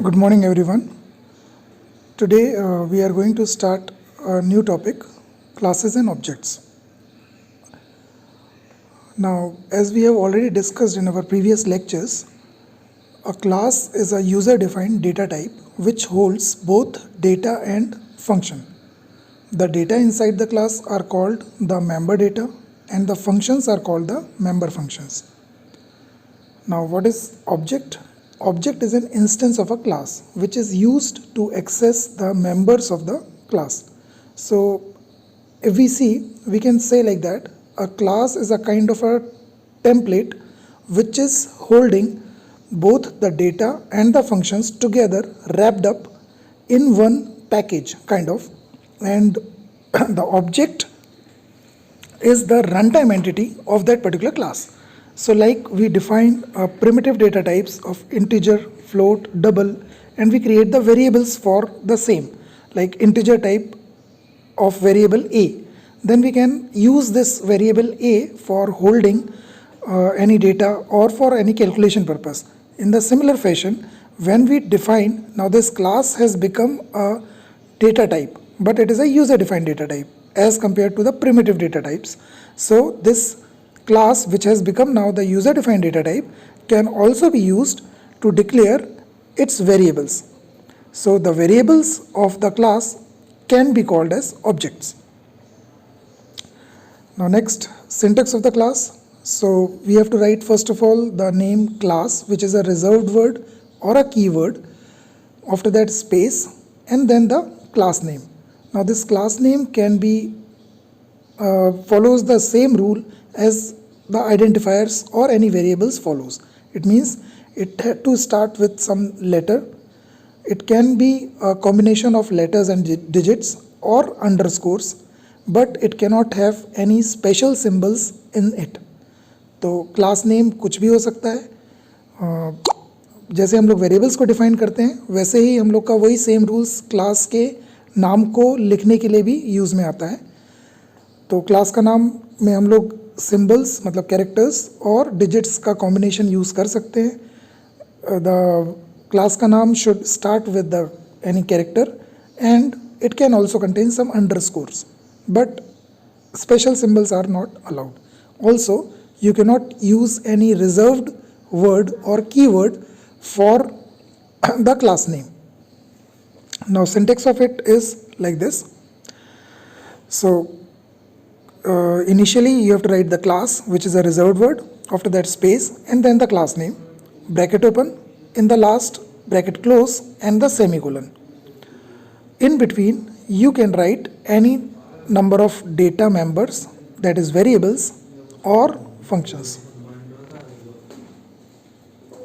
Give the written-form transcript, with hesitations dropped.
Good morning everyone. Today we are going to start a new topic, classes and objects. Now, as we have already discussed in our previous lectures, a class is a user-defined data type which holds both data and function. The data inside the class are called the member data and the functions are called the member functions. Now, what is object? Object is an instance of a class which is used to access the members of the class. So if we see, we can say like that a class is a kind of a template which is holding both the data and the functions together, wrapped up in one package kind of, and the object is the runtime entity of that particular class. So like we define primitive data types of integer, float, double, and we create the variables for the same, like integer type of variable a. Then we can use this variable a for holding any data or for any calculation purpose. In the similar fashion, when we define, now this class has become a data type, but it is a user-defined data type as compared to the primitive data types. So this class, which has become now the user-defined data type, can also be used to declare its variables. So the variables of the class can be called as objects. Now next, syntax of the class. So we have to write first of all the name class, which is a reserved word or a keyword. After that, space, and then the class name. Now this class name can be follows the same rule as the identifiers or any variables follows. It means it had to start with some letter. It can be a combination of letters and digits or underscores, but it cannot have any special symbols in it. तो class name कुछ भी हो सकता है. जैसे हम लोग variables को डिफाइन करते हैं, वैसे ही हम लोग का वही सेम रूल्स क्लास के नाम को लिखने के लिए भी यूज़ में आता है. तो क्लास का नाम में हम लोग सिंबल्स मतलब कैरेक्टर्स और डिजिट्स का कॉम्बिनेशन यूज़ कर सकते हैं. द क्लास का नाम should start with the any character and it can also contain some underscores, but special symbols are not allowed. Also, you cannot use any reserved word or keyword for the class name. Now syntax of it is like this. So initially you have to write the class, which is a reserved word, after that space, and then the class name, bracket open, in the last bracket close, and the semicolon. In between you can write any number of data members, that is variables or functions.